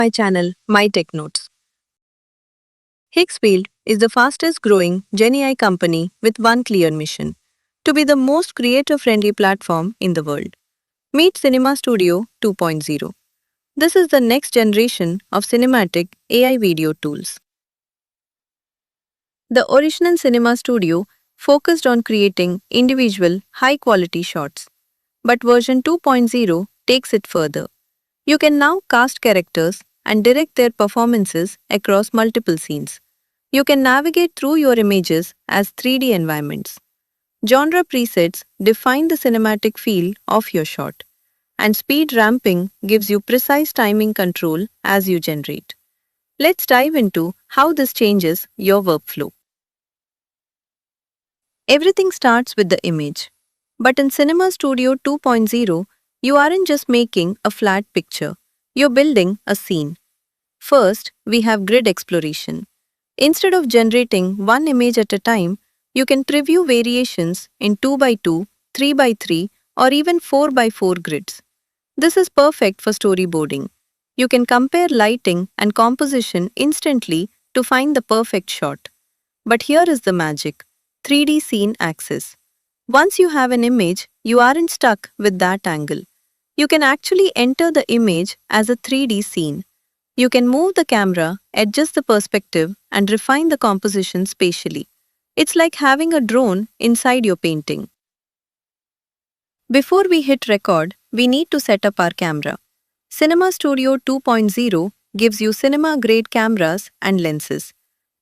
my channel, My Tech Notes. Higgsfield is the fastest growing GenAI company with one clear mission: to be the most creator friendly platform in the world. Meet Cinema Studio 2.0. This is the next generation of cinematic AI video tools. The original Cinema Studio focused on creating individual, high quality shots. But version 2.0 takes it further. You can now cast characters and direct their performances across multiple scenes. You can navigate through your images as 3D environments. Genre presets define the cinematic feel of your shot, and speed ramping gives you precise timing control as you generate. Let's dive into how this changes your workflow. Everything starts with the image. But in Cinema Studio 2.0, you aren't just making a flat picture, you're building a scene. First, we have grid exploration. Instead of generating one image at a time, you can preview variations in 2 by 2, 3 by 3, or even 4 by 4 grids. This is perfect for storyboarding. You can compare lighting and composition instantly to find the perfect shot. But here is the magic: 3D scene access. Once you have an image, you aren't stuck with that angle. You can actually enter the image as a 3D scene. You can move the camera, adjust the perspective, and refine the composition spatially. It's like having a drone inside your painting. Before we hit record, we need to set up our camera. Cinema Studio 2.0 gives you cinema-grade cameras and lenses.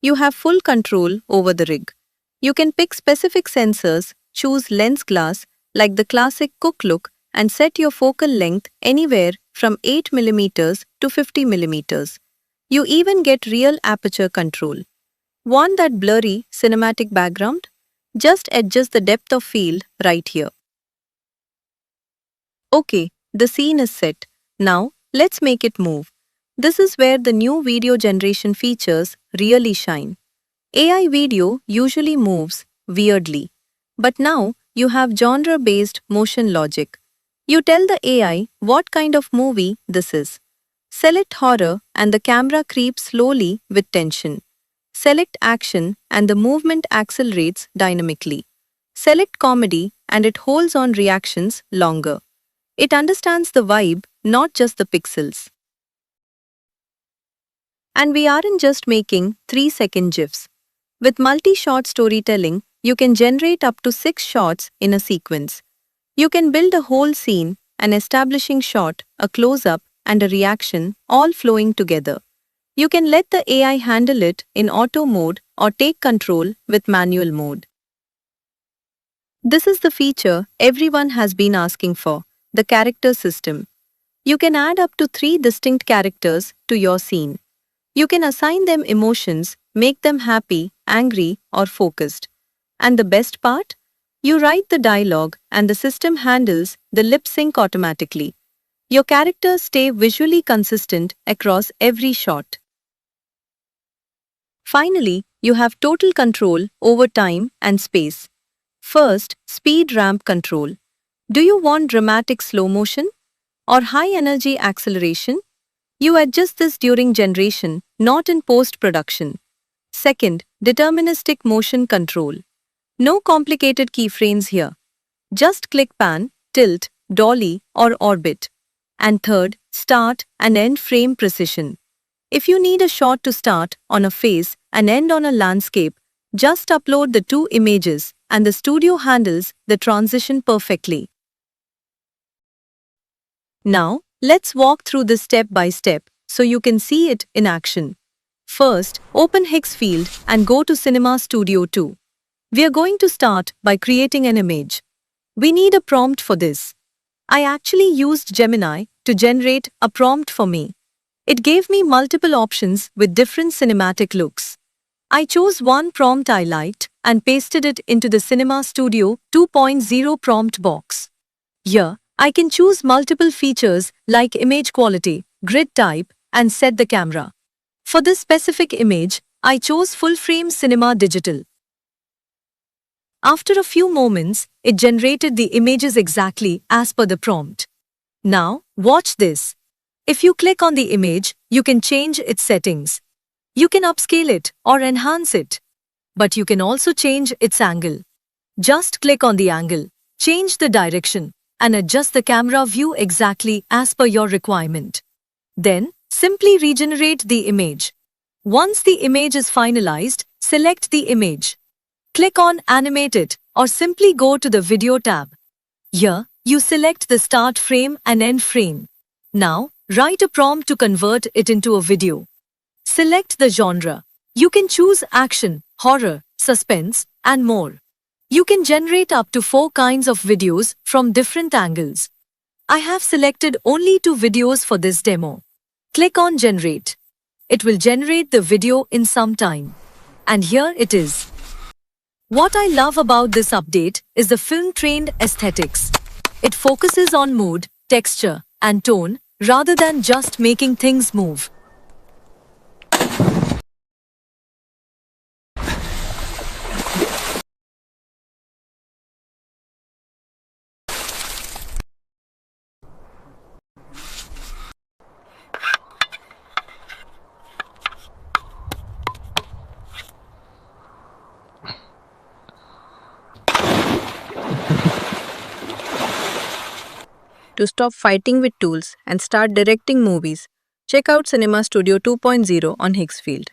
You have full control over the rig. You can pick specific sensors, choose lens glass like the classic Cook look, and set your focal length anywhere from 8mm to 50mm. You even get real aperture control. Want that blurry cinematic background? Just adjust the depth of field right here. Okay, the scene is set. Now, let's make it move. This is where the new video generation features really shine. AI video usually moves weirdly, but now you have genre-based motion logic. You tell the AI what kind of movie this is. Select horror and the camera creeps slowly with tension. Select action and the movement accelerates dynamically. Select comedy and it holds on reactions longer. It understands the vibe, not just the pixels. And we aren't just making 3-second GIFs. With multi-shot storytelling, you can generate up to 6 shots in a sequence. You can build a whole scene, an establishing shot, a close-up, and a reaction, all flowing together. You can let the AI handle it in auto mode or take control with manual mode. This is the feature everyone has been asking for: the character system. You can add up to 3 distinct characters to your scene. You can assign them emotions, make them happy, angry, or focused. And the best part? You write the dialogue and the system handles the lip sync automatically. Your characters stay visually consistent across every shot. Finally, you have total control over time and space. First, speed ramp control. Do you want dramatic slow motion or high energy acceleration? You adjust this during generation, not in post-production. Second, deterministic motion control. No complicated keyframes here. Just click pan, tilt, dolly, or orbit. And third, start and end frame precision. If you need a shot to start on a face and end on a landscape, just upload the 2 images and the studio handles the transition perfectly. Now, let's walk through this step by step so you can see it in action. First, open Higgsfield and go to Cinema Studio 2. We are going to start by creating an image. We need a prompt for this. I actually used Gemini to generate a prompt for me. It gave me multiple options with different cinematic looks. I chose one prompt I liked and pasted it into the Cinema Studio 2.0 prompt box. Here, I can choose multiple features like image quality, grid type, and set the camera. For this specific image, I chose full frame cinema digital. After a few moments, it generated the images exactly as per the prompt. Now, watch this. If you click on the image, You can change its settings. You can upscale it or enhance it. But you can also change its angle. Just click on the angle, change the direction, and adjust the camera view exactly as per your requirement. Then, simply regenerate the image. Once the image is finalized, select the image. Click on Animate It or simply go to the Video tab. Here, you select the start frame and end frame. Now, write a prompt to convert it into a video. Select the genre. You can choose action, horror, suspense, and more. You can generate up to 4 kinds of videos from different angles. I have selected only 2 videos for this demo. Click on Generate. It will generate the video in some time. And here it is. What I love about this update is the film-trained aesthetics. It focuses on mood, texture, and tone rather than just making things move. To stop fighting with tools and start directing movies, check out Cinema Studio 2.0 on Higgsfield.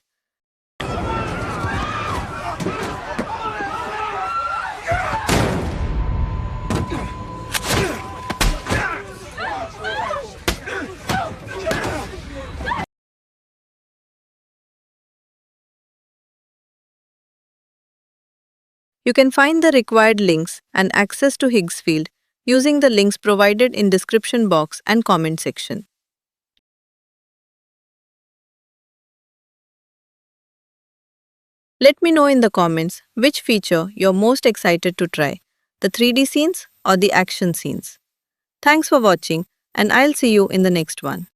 You can find the required links and access to Higgsfield using the links provided in description box and comment section. Let me know in the comments which feature you're most excited to try, the 3D scenes or the action scenes. Thanks for watching, and I'll see you in the next one.